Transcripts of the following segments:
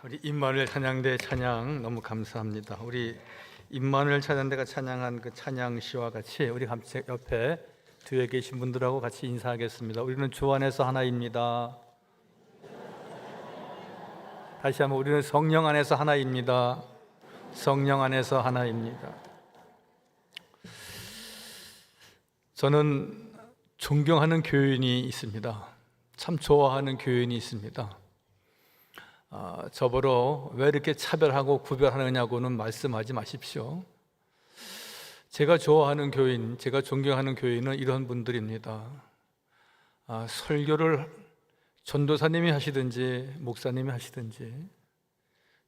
우리 임마누엘 찬양대 찬양 너무 감사합니다. 우리 임마누엘 찬양대가 찬양한 그 찬양시와 같이 우리 옆에 뒤에 계신 분들하고 같이 인사하겠습니다. 우리는 주 안에서 하나입니다. 다시 한번 우리는 성령 안에서 하나입니다. 성령 안에서 하나입니다. 저는 존경하는 교인이 있습니다. 참 좋아하는 교인이 있습니다. 저보러 왜 이렇게 차별하고 구별하느냐고는 말씀하지 마십시오. 제가 좋아하는 교인, 제가 존경하는 교인은 이런 분들입니다. 설교를 전도사님이 하시든지 목사님이 하시든지,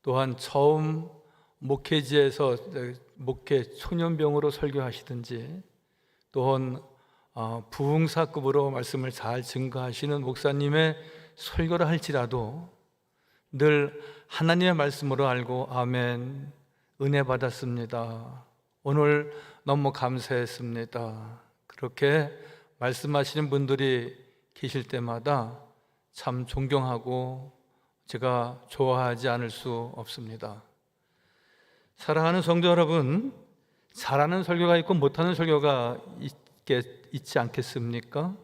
또한 처음 목회지에서 목회 초년병으로 설교하시든지, 또한 부흥사급으로 말씀을 잘 증거하시는 목사님의 설교를 할지라도 늘 하나님의 말씀으로 알고 아멘, 은혜 받았습니다, 오늘 너무 감사했습니다, 그렇게 말씀하시는 분들이 계실 때마다 참 존경하고 제가 좋아하지 않을 수 없습니다. 사랑하는 성도 여러분, 잘하는 설교가 있고 못하는 설교가 있지 않겠습니까?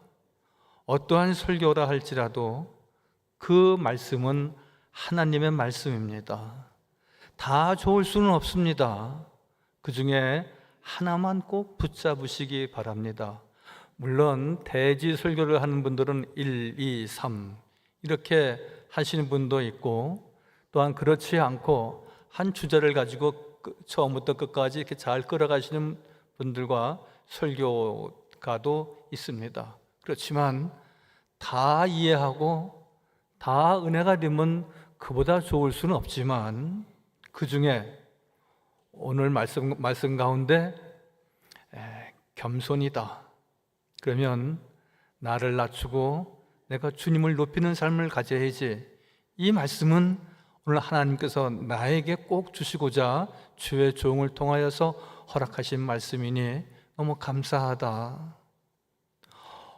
어떠한 설교라 할지라도 그 말씀은 하나님의 말씀입니다. 다 좋을 수는 없습니다. 그 중에 하나만 꼭 붙잡으시기 바랍니다. 물론 대지 설교를 하는 분들은 1, 2, 3 이렇게 하시는 분도 있고, 또한 그렇지 않고 한 주제를 가지고 처음부터 끝까지 이렇게 잘 끌어가시는 분들과 설교가도 있습니다. 그렇지만 다 이해하고 다 은혜가 되면 그보다 좋을 수는 없지만, 그 중에 오늘 말씀 가운데 겸손이다, 그러면 나를 낮추고 내가 주님을 높이는 삶을 가져야지, 이 말씀은 오늘 하나님께서 나에게 꼭 주시고자 주의 종을 통하여서 허락하신 말씀이니 너무 감사하다.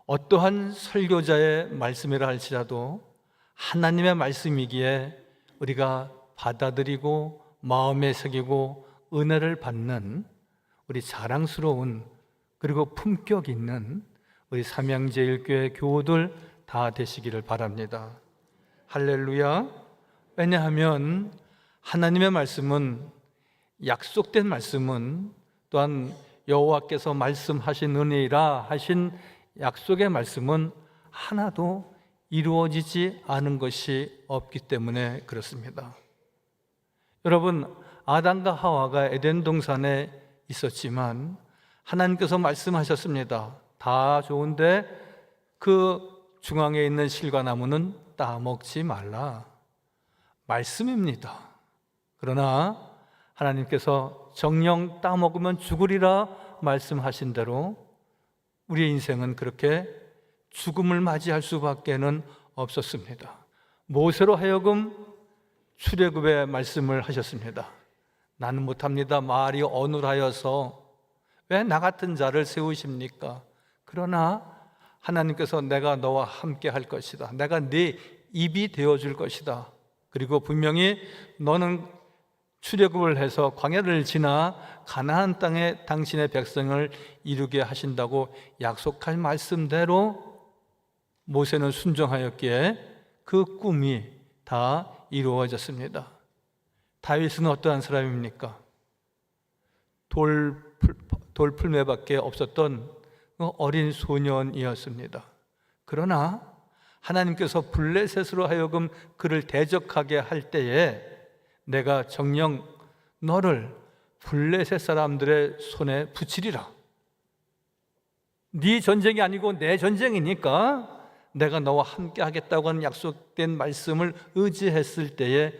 어떠한 설교자의 말씀이라 할지라도 하나님의 말씀이기에 우리가 받아들이고 마음에 새기고 은혜를 받는 우리 자랑스러운 그리고 품격 있는 우리 삼양제일교회 교우들 다 되시기를 바랍니다. 할렐루야. 왜냐하면 하나님의 말씀은, 약속된 말씀은, 또한 여호와께서 말씀하신 은혜이라 하신 약속의 말씀은 하나도 이루어지지 않은 것이 없기 때문에 그렇습니다. 여러분, 아담과 하와가 에덴 동산에 있었지만 하나님께서 말씀하셨습니다. 다 좋은데 그 중앙에 있는 실과나무는 따먹지 말라. 말씀입니다. 그러나 하나님께서 정녕 따먹으면 죽으리라 말씀하신 대로 우리의 인생은 그렇게 죽음을 맞이할 수밖에는 없었습니다. 모세로 하여금 출애굽의 말씀을 하셨습니다. 나는 못합니다. 말이 어눌하여서 왜 나 같은 자를 세우십니까? 그러나 하나님께서 내가 너와 함께 할 것이다, 내가 네 입이 되어줄 것이다, 그리고 분명히 너는 출애굽을 해서 광야를 지나 가나안 땅에 당신의 백성을 이루게 하신다고 약속한 말씀대로 모세는 순종하였기에 그 꿈이 다 이루어졌습니다. 다윗은 어떠한 사람입니까? 돌풀매밖에 없었던 어린 소년이었습니다. 그러나 하나님께서 블레셋으로 하여금 그를 대적하게 할 때에 내가 정녕 너를 블레셋 사람들의 손에 붙이리라. 네 전쟁이 아니고 내 전쟁이니까 내가 너와 함께 하겠다고 하는 약속된 말씀을 의지했을 때에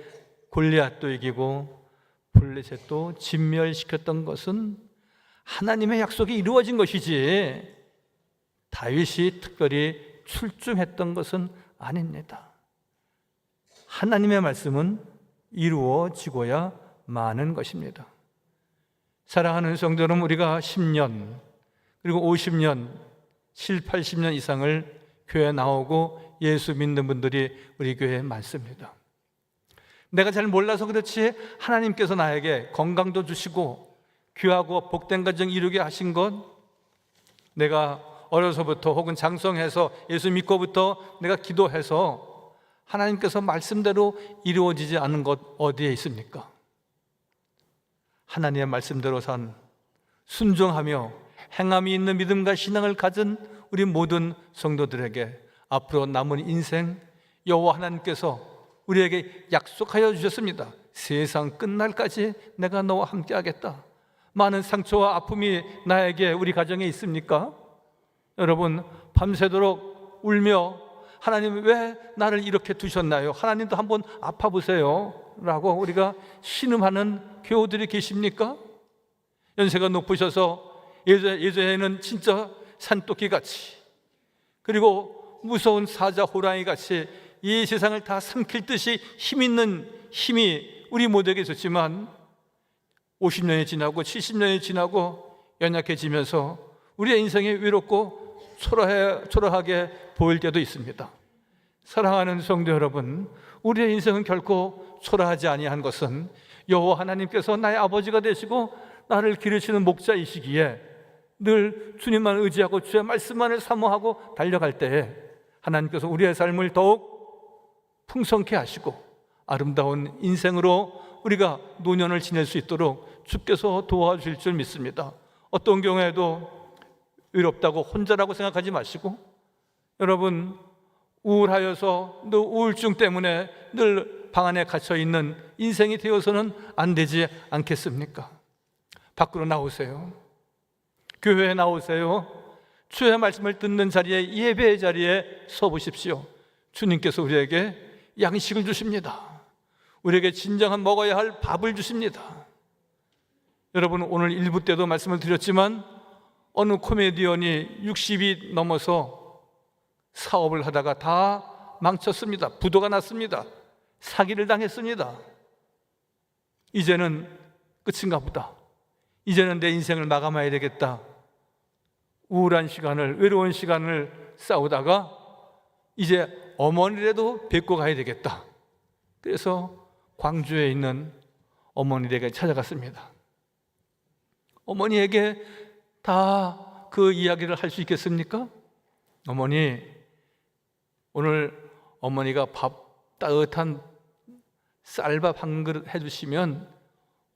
골리앗도 이기고 블레셋도 진멸시켰던 것은 하나님의 약속이 이루어진 것이지 다윗이 특별히 출중했던 것은 아닙니다. 하나님의 말씀은 이루어지고야 마는 것입니다. 사랑하는 성도 여러분, 우리가 10년 그리고 50년, 7, 80년 이상을 교회에 나오고 예수 믿는 분들이 우리 교회에 많습니다. 내가 잘 몰라서 그렇지 하나님께서 나에게 건강도 주시고 귀하고 복된 가정 이루게 하신 것, 내가 어려서부터 혹은 장성해서 예수 믿고부터 내가 기도해서 하나님께서 말씀대로 이루어지지 않은 것 어디에 있습니까? 하나님의 말씀대로 산 순종하며 행함이 있는 믿음과 신앙을 가진 우리 모든 성도들에게 앞으로 남은 인생 여호와 하나님께서 우리에게 약속하여 주셨습니다. 세상 끝날까지 내가 너와 함께 하겠다. 많은 상처와 아픔이 나에게 우리 가정에 있습니까? 여러분, 밤새도록 울며 하나님 왜 나를 이렇게 두셨나요? 하나님도 한번 아파보세요 라고 우리가 신음하는 교우들이 계십니까? 연세가 높으셔서 예전에는 진짜 산토끼같이, 그리고 무서운 사자 호랑이같이 이 세상을 다 삼킬 듯이 힘있는 힘이 우리 모두에게 있었지만 50년이 지나고 70년이 지나고 연약해지면서 우리의 인생이 외롭고 초라하게 보일 때도 있습니다. 사랑하는 성도 여러분, 우리의 인생은 결코 초라하지 아니한 것은 여호와 하나님께서 나의 아버지가 되시고 나를 기르시는 목자이시기에 늘 주님만 의지하고 주의 말씀만을 사모하고 달려갈 때에 하나님께서 우리의 삶을 더욱 풍성케 하시고 아름다운 인생으로 우리가 노년을 지낼 수 있도록 주께서 도와주실 줄 믿습니다. 어떤 경우에도 외롭다고 혼자라고 생각하지 마시고, 여러분 우울하여서 늘 우울증 때문에 늘 방 안에 갇혀 있는 인생이 되어서는 안 되지 않겠습니까? 밖으로 나오세요. 교회에 나오세요. 주의 말씀을 듣는 자리에, 예배의 자리에 서 보십시오. 주님께서 우리에게 양식을 주십니다. 우리에게 진정한 먹어야 할 밥을 주십니다. 여러분, 오늘 1부 때도 말씀을 드렸지만 어느 코미디언이 60이 넘어서 사업을 하다가 다 망쳤습니다. 부도가 났습니다. 사기를 당했습니다. 이제는 끝인가 보다. 이제는 내 인생을 마감해야 되겠다. 우울한 시간을, 외로운 시간을 싸우다가 이제 어머니라도 뵙고 가야 되겠다. 그래서 광주에 있는 어머니에게 찾아갔습니다. 어머니에게 다 그 이야기를 할 수 있겠습니까? 어머니, 오늘 어머니가 따뜻한 쌀밥 한 그릇 해주시면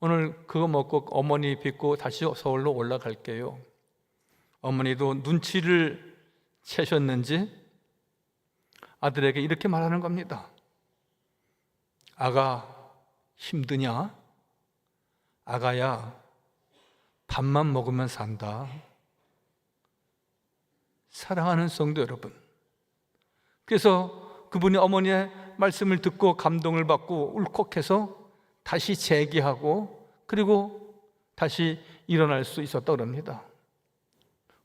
오늘 그거 먹고 어머니 뵙고 다시 서울로 올라갈게요. 어머니도 눈치를 채셨는지 아들에게 이렇게 말하는 겁니다. 아가, 힘드냐? 아가야, 밥만 먹으면 산다. 사랑하는 성도 여러분, 그래서 그분이 어머니의 말씀을 듣고 감동을 받고 울컥해서 다시 재기하고 그리고 다시 일어날 수 있었다고 합니다.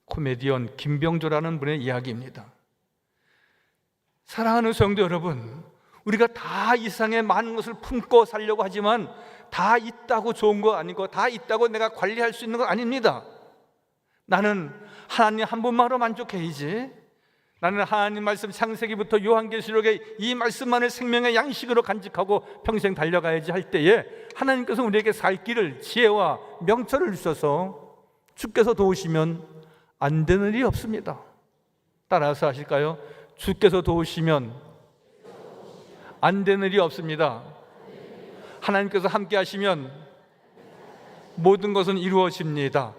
코미디언 김병조라는 분의 이야기입니다. 사랑하는 성도 여러분, 우리가 다 이 세상에 많은 것을 품고 살려고 하지만 다 있다고 좋은 거 아니고 다 있다고 내가 관리할 수 있는 건 아닙니다. 나는 하나님 한 분만으로 만족해야지. 나는 하나님 말씀 창세기부터 요한계시록의 이 말씀만을 생명의 양식으로 간직하고 평생 달려가야지 할 때에 하나님께서 우리에게 살 길을, 지혜와 명철을 주셔서 주께서 도우시면 안 되는 일이 없습니다. 따라서 하실까요? 주께서 도우시면 안 되는 일이 없습니다. 하나님께서 함께 하시면 모든 것은 이루어집니다.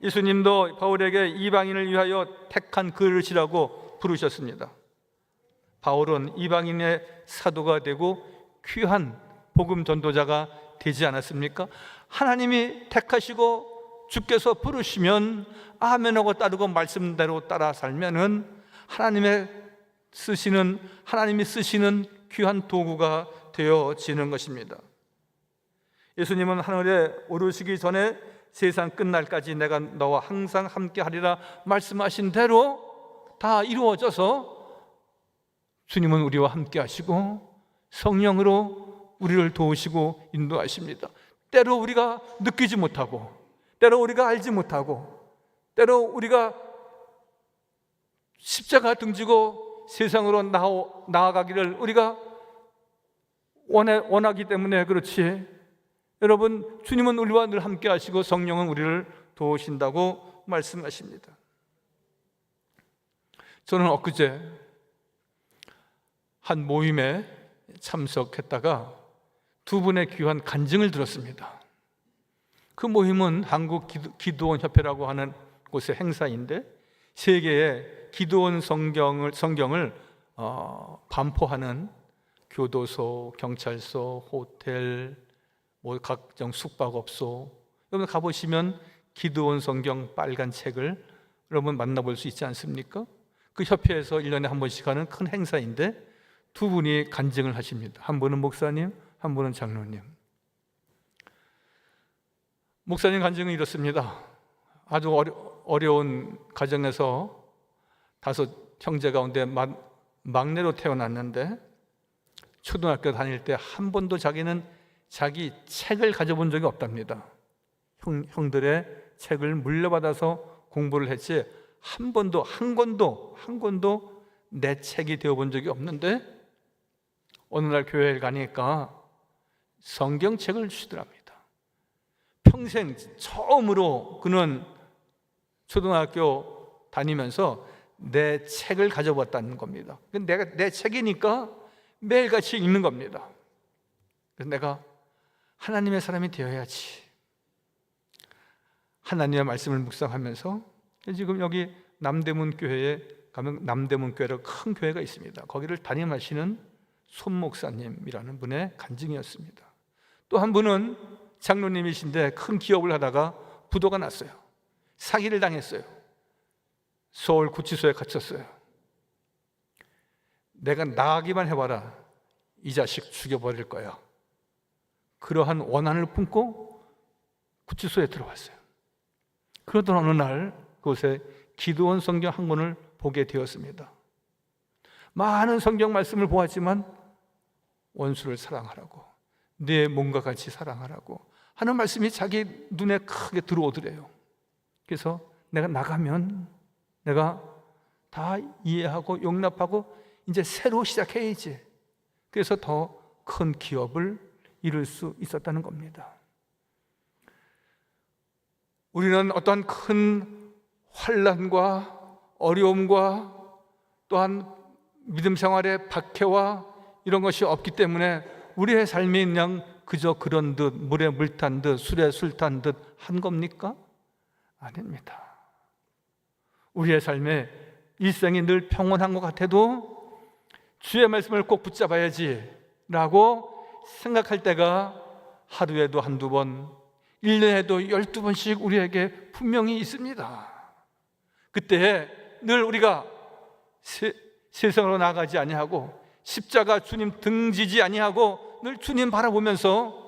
예수님도 바울에게 이방인을 위하여 택한 그릇이라고 부르셨습니다. 바울은 이방인의 사도가 되고 귀한 복음 전도자가 되지 않았습니까? 하나님이 택하시고 주께서 부르시면 아멘하고 따르고 말씀대로 따라 살면은 하나님이 쓰시는 귀한 도구가 되어지는 것입니다. 예수님은 하늘에 오르시기 전에 세상 끝날까지 내가 너와 항상 함께 하리라 말씀하신 대로 다 이루어져서 주님은 우리와 함께 하시고 성령으로 우리를 도우시고 인도하십니다. 때로 우리가 느끼지 못하고, 때로 우리가 알지 못하고, 때로 우리가 십자가 등지고 세상으로 나아가기를 우리가 원하기 때문에 그렇지. 여러분, 주님은 우리와 늘 함께 하시고 성령은 우리를 도우신다고 말씀하십니다. 저는 엊그제 한 모임에 참석했다가 두 분의 귀한 간증을 들었습니다. 그 모임은 한국 기도원 협회라고 하는 곳의 행사인데 세계에 기도원 성경을 반포하는 교도소, 경찰서, 호텔, 각종 숙박업소, 여러분 가보시면 기도원 성경 빨간 책을 여러분 만나볼 수 있지 않습니까? 그 협회에서 1년에 한 번씩 하는 큰 행사인데 두 분이 간증을 하십니다. 한 분은 목사님, 한 분은 장로님. 목사님 간증은 이렇습니다. 아주 어려운 가정에서 5 형제 가운데 막내로 태어났는데 초등학교 다닐 때 한 번도 자기는 자기 책을 가져본 적이 없답니다. 형들의 책을 물려받아서 공부를 했지 한 권도 내 책이 되어본 적이 없는데 어느 날 교회에 가니까 성경책을 주시더랍니다. 평생 처음으로 그는 초등학교 다니면서 내 책을 가져봤다는 겁니다. 내 책이니까 매일같이 읽는 겁니다. 그래서 내가 하나님의 사람이 되어야지. 하나님의 말씀을 묵상하면서 지금 여기 남대문 교회에 가면 남대문 교회라고 큰 교회가 있습니다. 거기를 담임하시는 손 목사님이라는 분의 간증이었습니다. 또 한 분은 장로님이신데 큰 기업을 하다가 부도가 났어요. 사기를 당했어요. 서울 구치소에 갇혔어요. 내가 나가기만 해봐라, 이 자식 죽여버릴 거야. 그러한 원한을 품고 구치소에 들어왔어요. 그러던 어느 날 그곳에 기도원 성경 한 권을 보게 되었습니다. 많은 성경 말씀을 보았지만 원수를 사랑하라고, 내 몸과 같이 사랑하라고 하는 말씀이 자기 눈에 크게 들어오더래요. 그래서 내가 나가면 내가 다 이해하고 용납하고 이제 새로 시작해야지. 그래서 더 큰 기업을 이룰 수 있었다는 겁니다. 우리는 어떠한 큰 환난과 어려움과 또한 믿음 생활의 박해와 이런 것이 없기 때문에 우리의 삶이 그냥 그저 그런 듯 물에 물 탄 듯 술에 술 탄 듯 한 겁니까? 아닙니다. 우리의 삶에 일생이 늘 평온한 것 같아도 주의 말씀을 꼭 붙잡아야지 라고 생각할 때가 하루에도 1-2번, 1년에도 12번씩 우리에게 분명히 있습니다. 그때 늘 우리가 세상으로 나가지 아니하고 십자가 주님 등지지 아니하고 늘 주님 바라보면서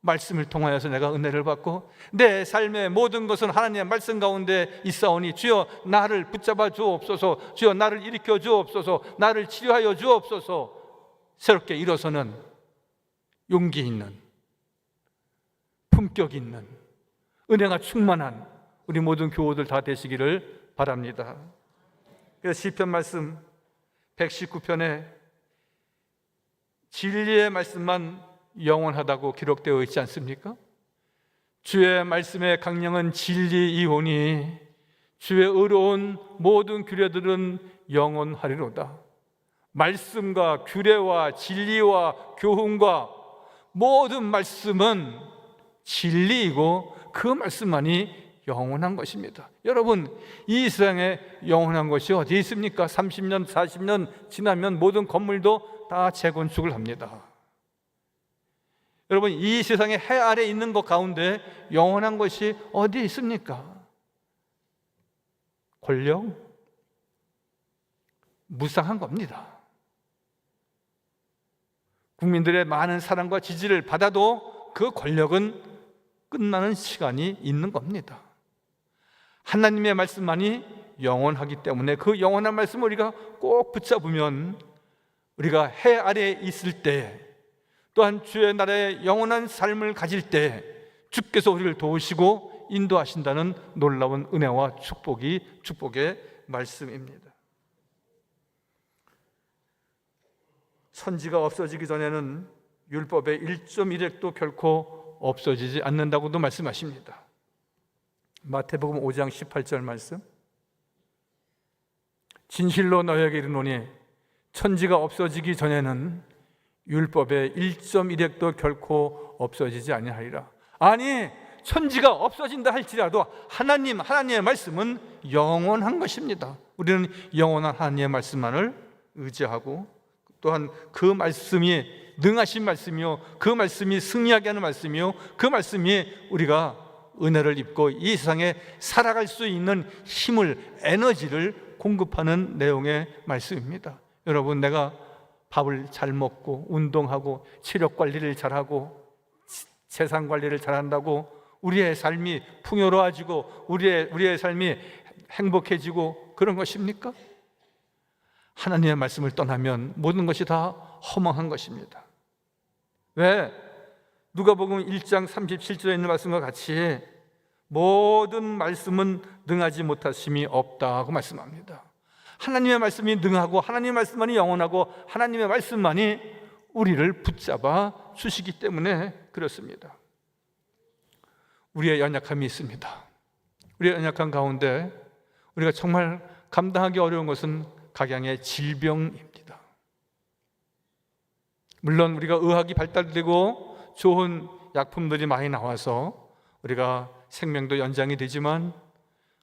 말씀을 통하여서 내가 은혜를 받고 내 삶의 모든 것은 하나님의 말씀 가운데 있사오니 주여 나를 붙잡아 주옵소서, 주여 나를 일으켜 주옵소서, 나를 치료하여 주옵소서. 새롭게 일어서는 용기 있는, 품격 있는, 은혜가 충만한 우리 모든 교우들 다 되시기를 바랍니다. 그래서 시편 말씀 119편에 진리의 말씀만 영원하다고 기록되어 있지 않습니까? 주의 말씀의 강령은 진리이오니 주의 의로운 모든 규례들은 영원하리로다. 말씀과 규례와 진리와 교훈과 모든 말씀은 진리이고 그 말씀만이 영원한 것입니다. 여러분, 이 세상에 영원한 것이 어디 있습니까? 30년, 40년 지나면 모든 건물도 다 재건축을 합니다. 여러분, 이 세상에 해 아래 있는 것 가운데 영원한 것이 어디 있습니까? 권력? 무상한 겁니다. 국민들의 많은 사랑과 지지를 받아도 그 권력은 끝나는 시간이 있는 겁니다. 하나님의 말씀만이 영원하기 때문에 그 영원한 말씀을 우리가 꼭 붙잡으면 우리가 해 아래에 있을 때 또한 주의 나라의 영원한 삶을 가질 때 주께서 우리를 도우시고 인도하신다는 놀라운 은혜와 축복의 말씀입니다. 선지가 없어지기 전에는 율법의 1.1획도 결코 없어지지 않는다고도 말씀하십니다. 마태복음 5장 18절 말씀, 진실로 너희에게 이르노니 천지가 없어지기 전에는 율법의 1.1획도 결코 없어지지 아니하리라. 아니, 천지가 없어진다 할지라도 하나님의 말씀은 영원한 것입니다. 우리는 영원한 하나님의 말씀만을 의지하고, 또한 그 말씀이 능하신 말씀이요, 그 말씀이 승리하게 하는 말씀이요, 그 말씀이 우리가 은혜를 입고 이 세상에 살아갈 수 있는 힘을, 에너지를 공급하는 내용의 말씀입니다. 여러분, 내가 밥을 잘 먹고 운동하고 체력 관리를 잘하고 재산 관리를 잘한다고 우리의 삶이 풍요로워지고 우리의 삶이 행복해지고 그런 것입니까? 하나님의 말씀을 떠나면 모든 것이 다 허망한 것입니다. 왜? 누가복음 1장 37절에 있는 말씀과 같이 모든 말씀은 능하지 못하심이 없다고 말씀합니다. 하나님의 말씀이 능하고 하나님의 말씀만이 영원하고 하나님의 말씀만이 우리를 붙잡아 주시기 때문에 그렇습니다. 우리의 연약함이 있습니다. 우리의 연약함 가운데 우리가 정말 감당하기 어려운 것은 각양의 질병입니다. 물론 우리가 의학이 발달되고 좋은 약품들이 많이 나와서 우리가 생명도 연장이 되지만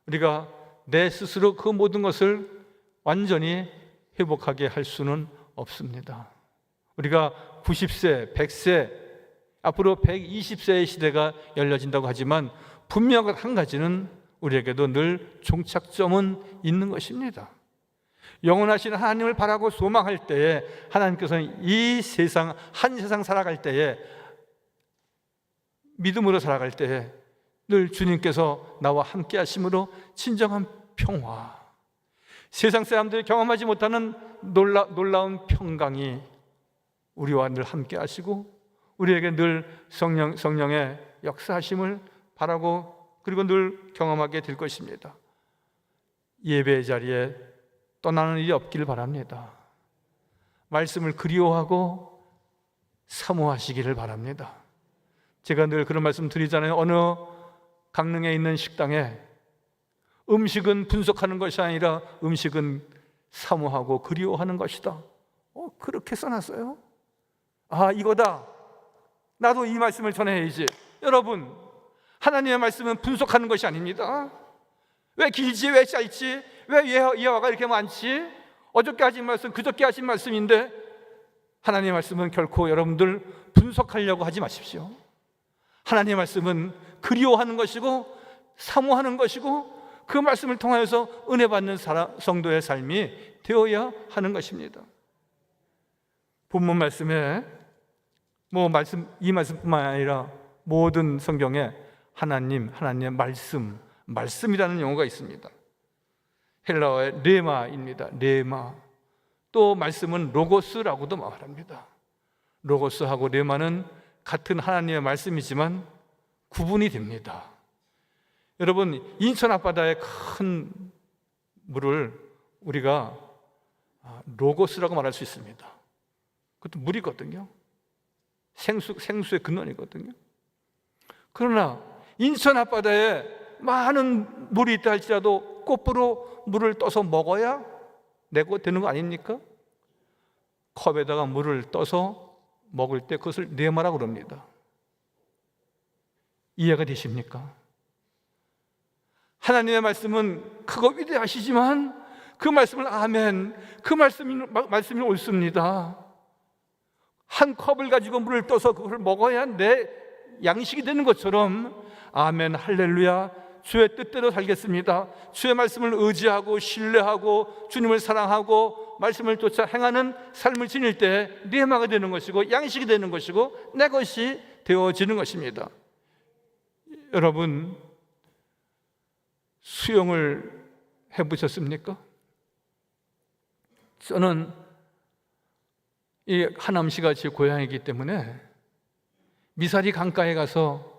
우리가 내 스스로 그 모든 것을 완전히 회복하게 할 수는 없습니다. 우리가 90세, 100세, 앞으로 120세의 시대가 열려진다고 하지만 분명한 한 가지는 우리에게도 늘 종착점은 있는 것입니다. 영원하신 하나님을 바라고 소망할 때에 하나님께서는 이 세상, 한 세상 살아갈 때에, 믿음으로 살아갈 때에 늘 주님께서 나와 함께 하심으로 진정한 평화, 세상 사람들이 경험하지 못하는 놀라운 평강이 우리와 늘 함께 하시고 우리에게 늘 성령의 역사하심을 바라고 그리고 늘 경험하게 될 것입니다. 예배의 자리에 떠나는 일이 없기를 바랍니다. 말씀을 그리워하고 사모하시기를 바랍니다. 제가 늘 그런 말씀 드리잖아요. 어느 강릉에 있는 식당에 음식은 분석하는 것이 아니라 음식은 사모하고 그리워하는 것이다. 그렇게 써놨어요. 아, 이거다. 나도 이 말씀을 전해야지. 여러분, 하나님의 말씀은 분석하는 것이 아닙니다. 왜 길지, 왜 짧지, 왜 예화가 이렇게 많지? 어저께 하신 말씀, 그저께 하신 말씀인데 하나님의 말씀은 결코 여러분들 분석하려고 하지 마십시오. 하나님의 말씀은 그리워하는 것이고 사모하는 것이고 그 말씀을 통하여서 은혜 받는 성도의 삶이 되어야 하는 것입니다. 본문 말씀에 이 말씀뿐만 아니라 모든 성경에 하나님의 말씀이라는 용어가 있습니다. 헬라어의 레마입니다. 레마. 또 말씀은 로고스라고도 말합니다. 로고스하고 레마는 같은 하나님의 말씀이지만 구분이 됩니다. 여러분, 인천 앞바다의 큰 물을 우리가 로고스라고 말할 수 있습니다. 그것도 물이거든요. 생수의 근원이거든요. 그러나 인천 앞바다에 많은 물이 있다 할지라도 거꾸로 물을 떠서 먹어야 내고 되는 거 아닙니까? 컵에다가 물을 떠서 먹을 때 그것을 레마라고 그럽니다. 이해가 되십니까? 하나님의 말씀은 크고 위대하시지만 그 말씀을 아멘, 그 말씀이 옳습니다. 한 컵을 가지고 물을 떠서 그걸 먹어야 내 양식이 되는 것처럼 아멘, 할렐루야, 주의 뜻대로 살겠습니다. 주의 말씀을 의지하고 신뢰하고 주님을 사랑하고 말씀을 쫓아 행하는 삶을 지닐 때 레마가 되는 것이고 양식이 되는 것이고 내 것이 되어지는 것입니다. 여러분, 수영을 해보셨습니까? 저는 이 하남시가 제 고향이기 때문에 미사리 강가에 가서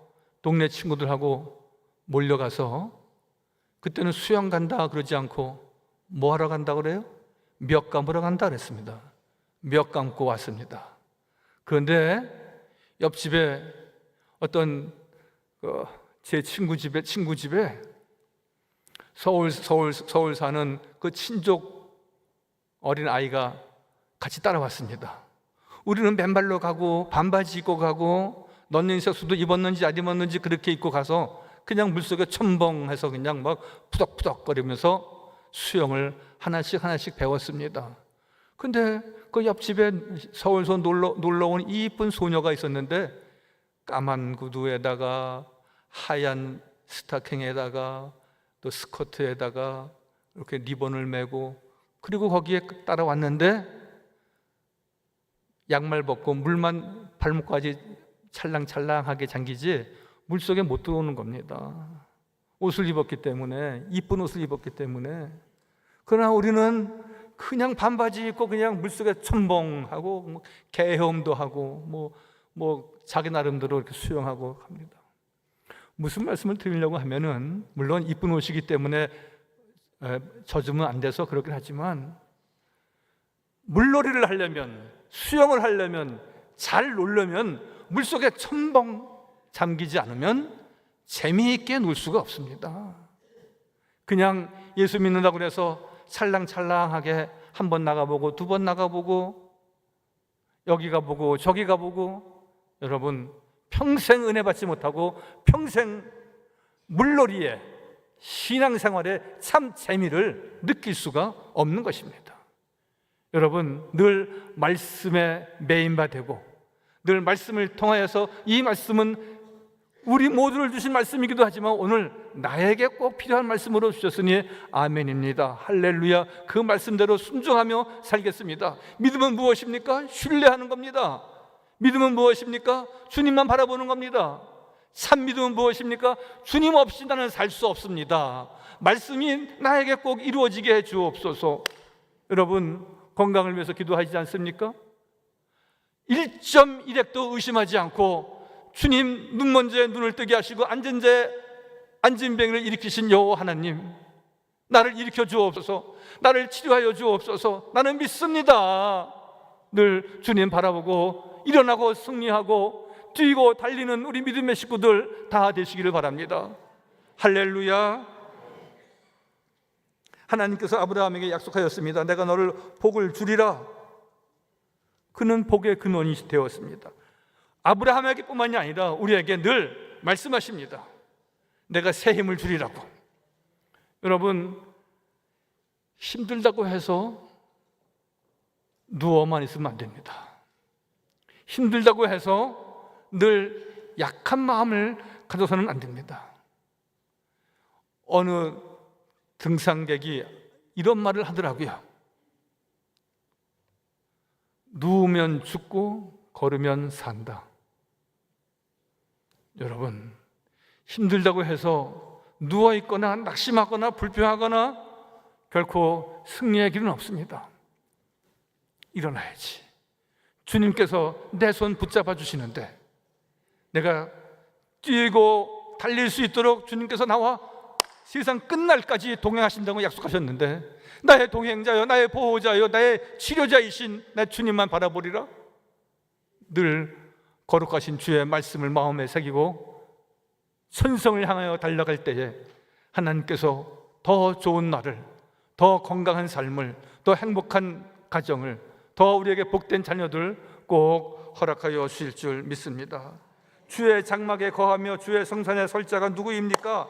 동네 친구들하고 몰려가서 그때는 수영 간다 그러지 않고 뭐 하러 간다 그래요? 멱 감으러 간다 그랬습니다. 멱 감고 왔습니다. 그런데 옆집에 어떤 제 친구 집에 서울 사는 그 친족 어린 아이가 같이 따라왔습니다. 우리는 맨발로 가고 반바지 입고 가고 런닝색수도 입었는지 안 입었는지 그렇게 입고 가서 그냥 물속에 첨벙해서 그냥 막 푸덕푸덕거리면서 수영을 하나씩 배웠습니다. 근데 그 옆집에 서울서 놀러 온 이쁜 소녀가 있었는데 까만 구두에다가 하얀 스타킹에다가 또 스커트에다가 이렇게 리본을 매고 그리고 거기에 따라왔는데 양말 벗고 물만 발목까지 찰랑찰랑하게 잠기지 물속에 못 들어오는 겁니다. 옷을 입었기 때문에, 이쁜 옷을 입었기 때문에. 그러나 우리는 그냥 반바지 입고 그냥 물속에 첨벙하고 뭐 개헤엄도 하고 뭐 자기 나름대로 이렇게 수영하고 합니다. 무슨 말씀을 드리려고 하면은 물론 이쁜 옷이기 때문에 젖으면 안 돼서 그렇긴 하지만 물놀이를 하려면, 수영을 하려면, 잘 놀려면 물속에 첨벙 잠기지 않으면 재미있게 놀 수가 없습니다. 그냥 예수 믿는다고 해서 찰랑찰랑하게 한 번 나가보고 두 번 나가보고 여기 가보고 저기 가보고 여러분 평생 은혜 받지 못하고 평생 물놀이에 신앙생활에 참 재미를 느낄 수가 없는 것입니다. 여러분 늘 말씀에 메인바 되고 늘 말씀을 통하여서 이 말씀은 우리 모두를 주신 말씀이기도 하지만 오늘 나에게 꼭 필요한 말씀으로 주셨으니 아멘입니다. 할렐루야. 그 말씀대로 순종하며 살겠습니다. 믿음은 무엇입니까? 신뢰하는 겁니다. 믿음은 무엇입니까? 주님만 바라보는 겁니다. 참 믿음은 무엇입니까? 주님 없이 나는 살 수 없습니다. 말씀이 나에게 꼭 이루어지게 해 주옵소서. 여러분 건강을 위해서 기도하지 않습니까? 1.1핵도 의심하지 않고 주님 눈 먼저 눈을 뜨게 하시고 앉은 병을 일으키신 여호와 하나님, 나를 일으켜 주옵소서. 나를 치료하여 주옵소서. 나는 믿습니다. 늘 주님 바라보고 일어나고 승리하고 뛰고 달리는 우리 믿음의 식구들 다 되시기를 바랍니다. 할렐루야. 하나님께서 아브라함에게 약속하였습니다. 내가 너를 복을 주리라. 그는 복의 근원이 되었습니다. 아브라함에게 뿐만이 아니라 우리에게 늘 말씀하십니다. 내가 새 힘을 주리라고. 여러분 힘들다고 해서 누워만 있으면 안 됩니다. 힘들다고 해서 늘 약한 마음을 가져서는 안 됩니다. 어느 등산객이 이런 말을 하더라고요. 누우면 죽고 걸으면 산다. 여러분 힘들다고 해서 누워있거나 낙심하거나 불평하거나 결코 승리의 길은 없습니다. 일어나야지. 주님께서 내 손 붙잡아 주시는데 내가 뛰고 달릴 수 있도록 주님께서 나와 세상 끝날까지 동행하신다고 약속하셨는데 나의 동행자여, 나의 보호자여, 나의 치료자이신 내 주님만 바라보리라. 늘 거룩하신 주의 말씀을 마음에 새기고 천성을 향하여 달려갈 때에 하나님께서 더 좋은 날을, 더 건강한 삶을, 더 행복한 가정을, 더 우리에게 복된 자녀들 꼭 허락하여 주실 줄 믿습니다. 주의 장막에 거하며 주의 성산에 설 자가 누구입니까?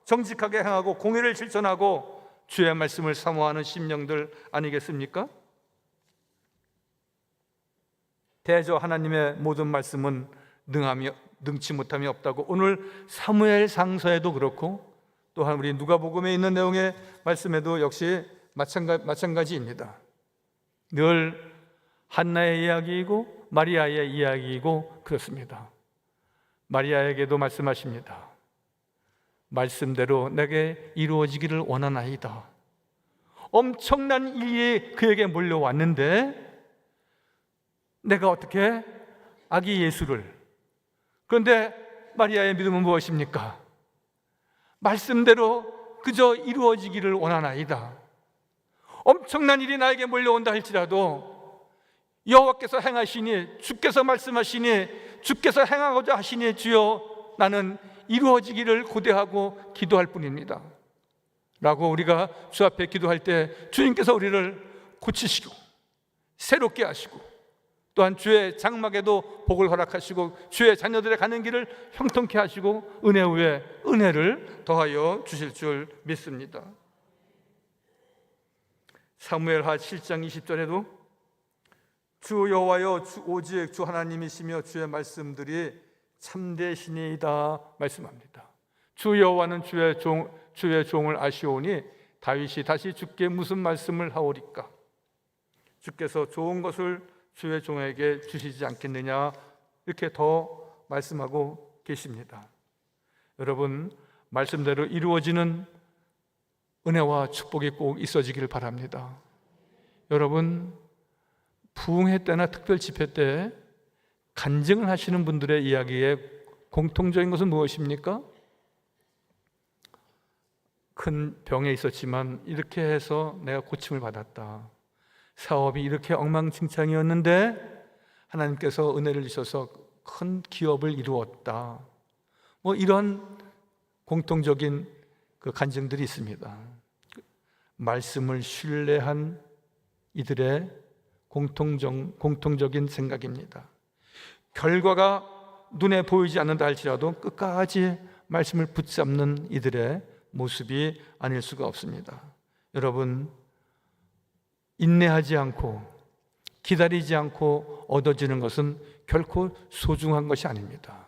정직하게 행하고 공의를 실천하고 주의 말씀을 사모하는 심령들 아니겠습니까? 대저 하나님의 모든 말씀은 능치 못함이 없다고 오늘 사무엘 상서에도 그렇고 또한 우리 누가복음에 있는 내용의 말씀에도 역시 마찬가지입니다. 늘 한나의 이야기이고 마리아의 이야기이고 그렇습니다. 마리아에게도 말씀하십니다. 말씀대로 내게 이루어지기를 원하나이다. 엄청난 일이 그에게 몰려왔는데 내가 어떻게 아기 예수를, 그런데 마리아의 믿음은 무엇입니까? 말씀대로 그저 이루어지기를 원하나이다. 엄청난 일이 나에게 몰려온다 할지라도 여호와께서 행하시니, 주께서 말씀하시니, 주께서 행하고자 하시니 주여 나는 이루어지기를 고대하고 기도할 뿐입니다 라고 우리가 주 앞에 기도할 때 주님께서 우리를 고치시고 새롭게 하시고 또한 주의 장막에도 복을 허락하시고 주의 자녀들의 가는 길을 형통케 하시고 은혜 위에 은혜를 더하여 주실 줄 믿습니다. 사무엘하 7장 20절에도 주 여호와여 오직 주 하나님이시며 주의 말씀들이 참되시니이다 말씀합니다. 주 여호와는 주의 종을 아시오니 다윗이 다시 주께 무슨 말씀을 하오리까? 주께서 좋은 것을 주의 종에게 주시지 않겠느냐, 이렇게 더 말씀하고 계십니다. 여러분, 말씀대로 이루어지는 은혜와 축복이 꼭 있어지기를 바랍니다. 여러분, 부흥회 때나 특별 집회 때 간증을 하시는 분들의 이야기에 공통적인 것은 무엇입니까? 큰 병에 있었지만 이렇게 해서 내가 고침을 받았다. 사업이 이렇게 엉망진창이었는데 하나님께서 은혜를 주셔서 큰 기업을 이루었다. 뭐 이런 공통적인 그 간증들이 있습니다. 말씀을 신뢰한 이들의 공통적인 생각입니다. 결과가 눈에 보이지 않는다 할지라도 끝까지 말씀을 붙잡는 이들의 모습이 아닐 수가 없습니다. 여러분, 인내하지 않고 기다리지 않고 얻어지는 것은 결코 소중한 것이 아닙니다.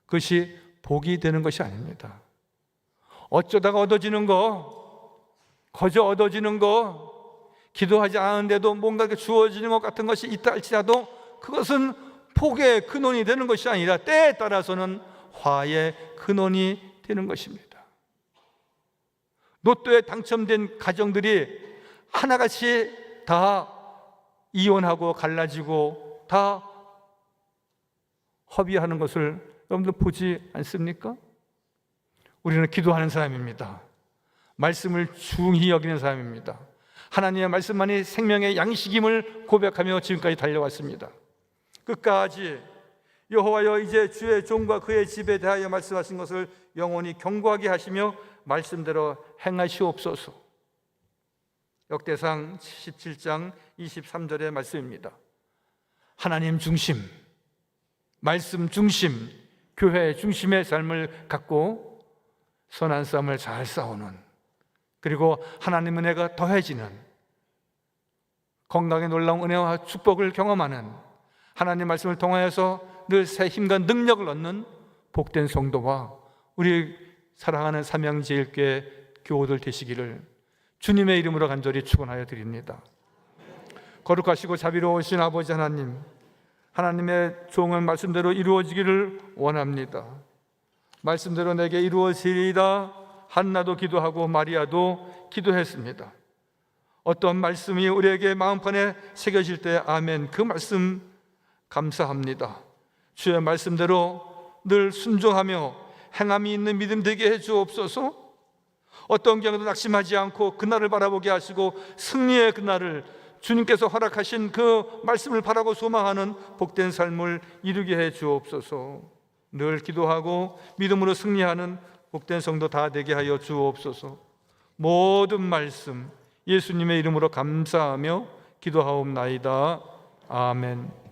그것이 복이 되는 것이 아닙니다. 어쩌다가 얻어지는 거, 거저 얻어지는 거, 기도하지 않은데도 뭔가 주어지는 것 같은 것이 있다 할지라도 그것은 복의 근원이 되는 것이 아니라 때에 따라서는 화의 근원이 되는 것입니다. 로또에 당첨된 가정들이 하나같이 다 이혼하고 갈라지고 다 허비하는 것을 여러분들 보지 않습니까? 우리는 기도하는 사람입니다. 말씀을 중히 여기는 사람입니다. 하나님의 말씀만이 생명의 양식임을 고백하며 지금까지 달려왔습니다. 끝까지 여호와여 이제 주의 종과 그의 집에 대하여 말씀하신 것을 영원히 경고하게 하시며 말씀대로 행하시옵소서. 역대상 17장 23절의 말씀입니다. 하나님 중심, 말씀 중심, 교회 중심의 삶을 갖고 선한 싸움을 잘 싸우는, 그리고 하나님 은혜가 더해지는, 건강에 놀라운 은혜와 축복을 경험하는, 하나님 말씀을 통하여서 늘 새 힘과 능력을 얻는 복된 성도와 우리 사랑하는 삼양제일교회 교우들 되시기를 주님의 이름으로 간절히 축원하여 드립니다. 거룩하시고 자비로우신 아버지 하나님, 하나님의 종은 말씀대로 이루어지기를 원합니다. 말씀대로 내게 이루어지리이다. 한나도 기도하고 마리아도 기도했습니다. 어떤 말씀이 우리에게 마음판에 새겨질 때 아멘, 그 말씀 감사합니다. 주의 말씀대로 늘 순종하며 행함이 있는 믿음 되게 해주옵소서. 어떤 경우도 낙심하지 않고 그날을 바라보게 하시고 승리의 그날을 주님께서 허락하신 그 말씀을 바라고 소망하는 복된 삶을 이루게 해주옵소서. 늘 기도하고 믿음으로 승리하는 복된 성도 다 되게 하여 주옵소서. 모든 말씀 예수님의 이름으로 감사하며 기도하옵나이다. 아멘.